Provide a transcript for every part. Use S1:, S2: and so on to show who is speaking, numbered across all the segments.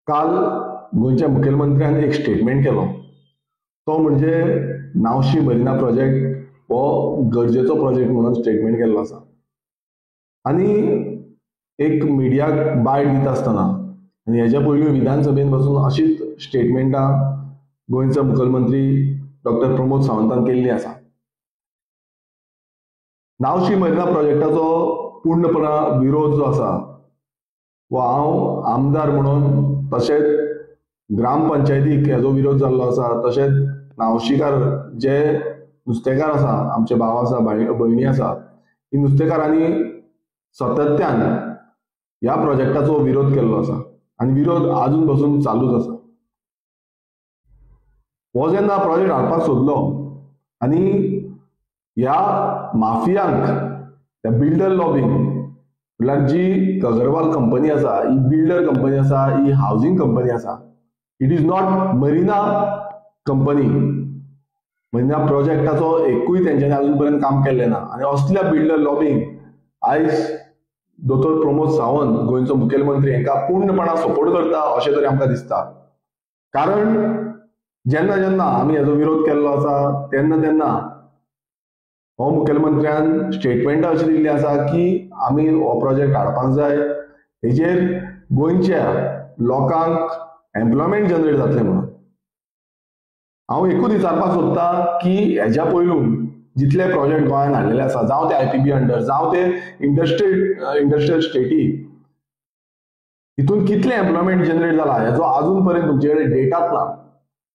S1: काल गोंयच्या मुखेलमंत्र्यान एक स्टेटमेंट केलो तो म्हणजे नावशी मरिना प्रोजेक्ट हो गरजेचो प्रोजेक्ट म्हणून स्टेटमेंट केल्लो आसा आनी एक मिडियाक बायट दिता आसतना आनी हेच्या पयलीं विधानसभेन बसून अशीच स्टेटमेंटां गोंयचो मुखेलमंत्री डॉक्टर प्रमोद सावंतान केल्ली आसा. नावशी मरिना प्रोजेक्टाचो पूर्णपणा विरोध जो आसा वो हांव आमदार म्हणून तशेंच ग्रामपंचायतीक हेजो विरोध जाल्लो आसा, तशेंच नावशीकार जे नुस्तेकार आसा, आमचे भाव आसा, भयणी आसा, ही नुस्तेकारांनी सातत्यान ह्या प्रोजेक्टाचो विरोध केल्लो आसा आनी विरोध आजून पासून चालूच आसा. हो जेन्ना प्रोजेक्ट हाडपाक सोदलो आनी ह्या माफियांक, त्या बिल्डर लॉबींक, म्हटल्यार जी अगरवाल कंपनी आसा, ही बिल्डर कंपनी आसा, ही हावसिंग कंपनी आसा. It is not Marina company. Marina प्रोजेक्टाचो एकूय तेंच्यांनी अजून पर्यंत काम केल्लें ना आनी असल्या बिल्डर लॉबींक आयज दोतोर प्रमोद सावंत गोंयचो मुखेलमंत्री हांकां पूर्णपणान सपोर्ट करता अशें तरी आमकां दिसता. कारण जेन्ना जेन्ना आमी हेजो विरोध केल्लो आसा तेन्ना तेन्ना हो मुखेलमंत्र्यान स्टेटमेंटां अशी दिल्ली आसा की आमी हो प्रोजेक्ट हाडपाक जाय, हेजेर गोंयच्या लोकांक एम्प्लॉयमेंट जनरेट जातलें म्हणून. हांव एकूच विचारपाक सोदता की हेच्या पयलून जितले प्रोजेक्ट गोंयांत हाडलेले आसा, जावं ते IPB अंडर, जावं ते इंडस्ट्रियल स्टेटी, हितून कितले एम्प्लॉयमेंट जनरेट जाला हेजो आजून पर्यंत तुमचे कडेन डेटाच ना.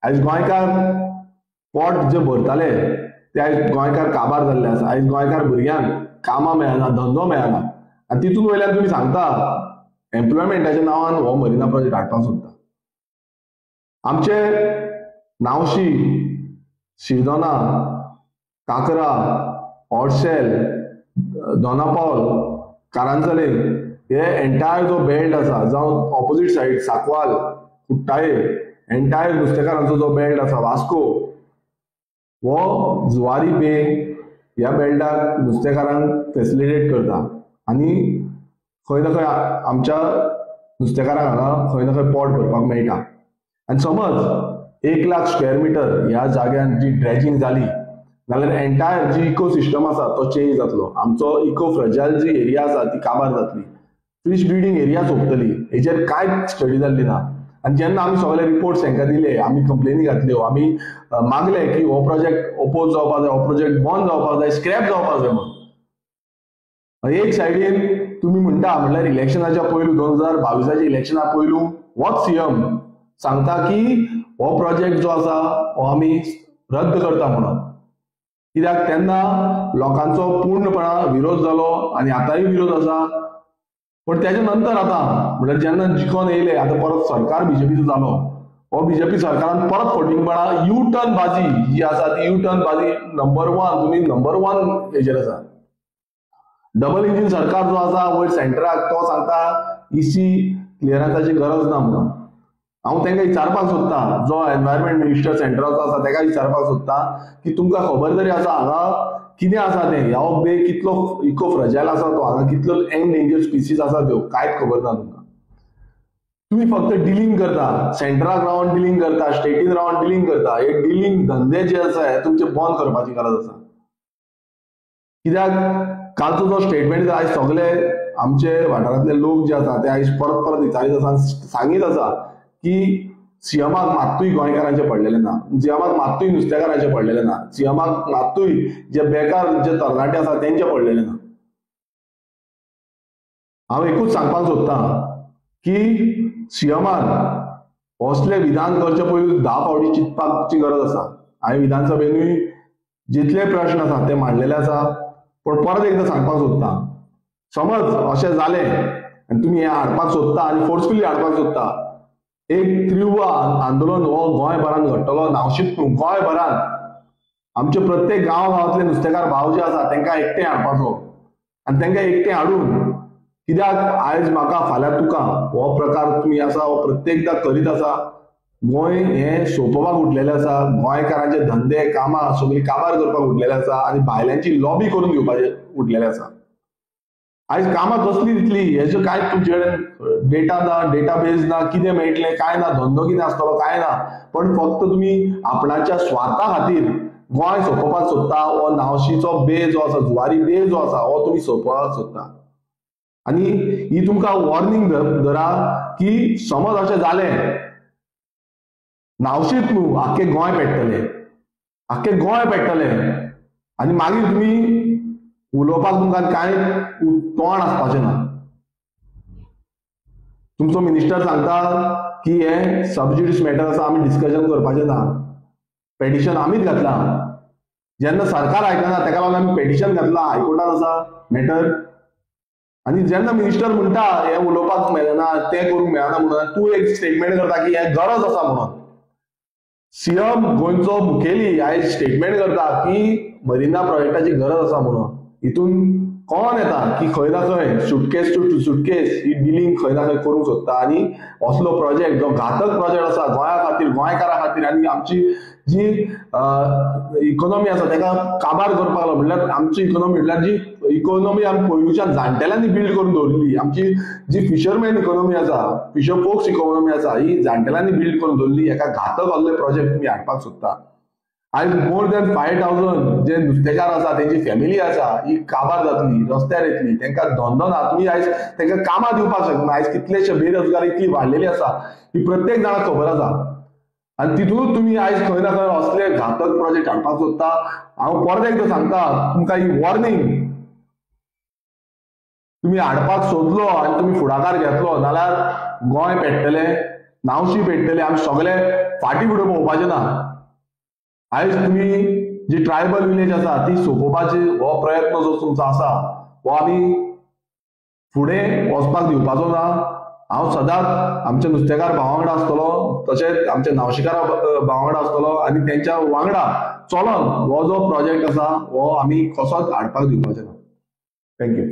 S1: आयज गोंयकार पोट जे भरताले ते आयज गोंयकार काबार जाल्ले आसा. आयज गोंयकार भुरग्यांक कामां मेळना, धंदो मेळना आनी तितून वयल्यान तुमी सांगता एम्प्लॉयमेंटाच्या नांवान हो मरिना प्रोजेक्ट हाडपाक सोदता. आमचे नावशी, शिरदोना, काकरा, हॉर्सेल, दोनापावल, कारांजले हे एंटायर जो बेल्ट आसा, जावं ऑपोजीट सायड सांकवाल, कुट्टाळे, एंटायर नुस्तेकारांचो जो बेल्ट आसा, वास्को, हो जुवारी बे ह्या बेल्टाक नुस्तेकारांक फेसिलिटेट करता आनी खंय ना खंय आमच्या नुस्तेकारांक हांगा खंय ना खंय पोट भरपाक मेळटा. आनी समज 1,00,000 स्क्वेअर मिटर ह्या जाग्यान जी ड्रेजिंग जाली जाल्यार एंटायर जी इकोसिस्टम आसा तो चेंज जातलो. आमचो इको फ्रजायल जी एरिया आसा ती काबार जातली. फिश ब्रिडींग एरिया सोंपतली. हेजेर कांयच स्टडी जाल्ली ना. आनी जेन्ना आमी सगळे रिपोर्ट्स हांकां दिले, आमी कंप्लेनी घातल्यो, आमी मागले की हो प्रोजेक्ट ओपोज जावपाक जाय, हो प्रोजेक्ट बंद जावपाक जाय, स्क्रॅप जावपाक जाय म्हणून. एक सायडीन तुमी म्हणटा म्हटल्यार इलेक्शनाच्या पयलू 2022च्या इलेक्शना पयलू होच सीएम सांगता की हो प्रोजेक्ट जो आसा हो आमी रद्द करता म्हणून. कित्याक तेन्ना लोकांचो पूर्णपणान विरोध जालो आनी आतांय विरोध आसा. पण त्याच्या नंतर आता म्हणजे जेन्ना जिखून येयले, आता परत सरकार बीजेपीचो जालो, हो बीजेपी सरकारान परत फटींगपणा यू टर्न बाजी जी आसा ती यू टर्न बाजी नंबर 1 तुमी नंबर 1 हेजेर आसा. डबल इंजिन सरकार जो आसा वयर सेंटराक तो सांगता EC क्लियरन्साची गरज ना म्हणून. हांव तांकां विचारपाक सोदता, जो एनवायरमेंट मिनिस्टर सेंटराचो आसा ताका विचारपाक सोदता की तुमकां खबर तरी आसा हांगा कितें आसा तें, ह्यो बे कितलो इको फ्रजायल आसा तो, हांगा कितलो एंडेंजर स्पिसीस आसा त्यो कांयच खबर ना तुमकां. तुम्ही फक्त डिलिंग करता, सेंटराक रावन डिलिंग करता, स्टेटीन रावन डिलिंग करता. हे डिलिंग धंदे जे आसा हे तुमचे बंद करपाची गरज आसा. कित्याक कालचो जो स्टेटमेंट आयज सगळे आमचे वाठारांतले लोक जे आसा ते आयज परत परत विचारीत आसा, सांगीत आसा की सीएमाक मात्तूय गोंयकारांचे पडलेले ना, सीएमाक मात्तूय नुस्तेकारांचे पडलेले ना, सीएमाक मात्तूय जे बेकार जे तरणाटे आसा तेंचे पडलेले ना. हांव एकूच सांगपाक सोदता की सीएमान असले विधान करचे पयलीं 10 फावटी चिंतपाची गरज आसा. हांवें विधानसभेनूय जितले प्रश्न आसा ते मांडलेले आसा. पण परत एकदां सांगपाक सोदता, समज अशें जालें आनी तुमी हें हाडपाक सोदता आनी फोर्सफुली हाडपाक सोदता, एक तीव्र आंदोलन हो गोंयभरान घडटलो, नावशीत न्हू गोंयभरान. आमचे प्रत्येक गांवांतले नुस्तेकार भाव जे आसा तांकां एकठांय हाडपाचो आनी तांकां एकठांय हाडून, कित्याक आयज म्हाका फाल्यां तुका हो प्रकार तुमी आसा हो प्रत्येकदां करीत आसा. गोंय हें सोंपोवपाक उठलेलें आसा, गोंयकारांचे धंदे कामां सगळीं काबार करपाक उठलेले आसा आनी भायल्यांची लॉबी करून घेवपाचे उठलेले आसा. आयज कामां कसली दितली हेजो कांय तुमचे कडेन डेटा ना, डेटाबेस ना, कितें मेळटलें काय ना, धंदो कितें आसतलो काय ना, पण फक्त तुमी आपणाच्या स्वार्था खातीर गोंय सोंपोवपाक सोदता, हो नावशीचो बेज जो आसा, जुवारी बेज जो आसा हो तुमी सोंपोवपाक सोदता. आनी ही तुमकां वॉर्निंग धरा की समज अशें जालें, नावशीच न्हू आख्खें गोंय पेट्टलें, आख्खें गोंय पेट्टलें, आनी मागीर तुमी उलोवपाक तुमकां कांय तोंड आसपाचें ना. तुमचो मिनिस्टर सांगता की हे सबज्युडिस मॅटर आसा, आमी डिस्कशन करपाचें ना, पेटिशन आमीच घातलां. जेन्ना सरकार आयकना तेका लागून आमी पेटिशन घातलां, हायकोर्टान आसा मॅटर. आनी जेन्ना मिनिस्टर म्हणटा हे उलोवपाक मेळना, तें करूंक मेळना म्हणून तूं एक स्टेटमेंट करता की हे गरज आसा म्हणून. सीएम गोंयचो मुखेली आयज स्टेटमेंट करता की मरिना प्रोजेक्टाची गरज आसा म्हणून. हितून कोण येता की खंय ना खंय सुटकेस टू सुटकेस ही डिलिंग खंय ना खंय करूंक सोदता. आनी असलो प्रोजेक्ट जो घातक प्रोजेक्ट आसा गोंया खातीर, गोंयकारां खातीर आनी आमची जी इकॉनॉमी आसा तेका काबार करपाक लागला. म्हणल्यार आमची इकॉनॉमी म्हणल्यार जी इकॉनॉमी आमी पयलींच्या जाणटेल्यांनी बिल्ड करून दवरली, आमची जी फिशरमॅन इकॉनॉमी आसा, फिशर फोक्स इकॉनॉमी आसा, ही जाणटेल्यांनी बिल्ड करून दवरली. हेका घातक असले प्रोजेक्ट तुमी हाडपाक सोदता. आयज मोर दॅन 5,000 जे नुस्तेकार आसा तेंची फॅमिली आसा ही काबार जातली, रस्त्यार येतली, तेंकां धंदो ना. तुमी आयज तेंकां कामां दिवपाक शकना. आयज कितलेशे बेरोजगारी इतली वाडलेली आसा ही प्रत्येक जाणाक खबर आसा. आनी तितूनच तुमी आयज खंय ना खंय असले घातक प्रोजेक्ट हाडपाक सोदता. हांव परत एकदां सांगता तुमकां ही वॉर्निंग. तुमी हाडपाक सोदलो आनी तुमी फुडाकार घेतलो जाल्यार गोंय पेट्टलें, नावशी पेट्टलें, आमी सगळे फाटीं फुडें पळोवपाचें ना. आयज तुमी जी ट्रायबल विलेज आसा ती सोंपोवपाची हो प्रयत्न जो तुमचो आसा हो आमी फुडें वचपाक दिवपाचो ना. हांव सदांच आमच्या नुस्तेकार भावां वांगडा आसतलो, तशेंच आमच्या नावशीकारा भावां वांगडा आसतलो आनी तेंच्या वांगडा चलोन हो जो प्रोजेक्ट आसा हो आमी कसोच हाडपाक दिवपाचो ना. थँक्यू.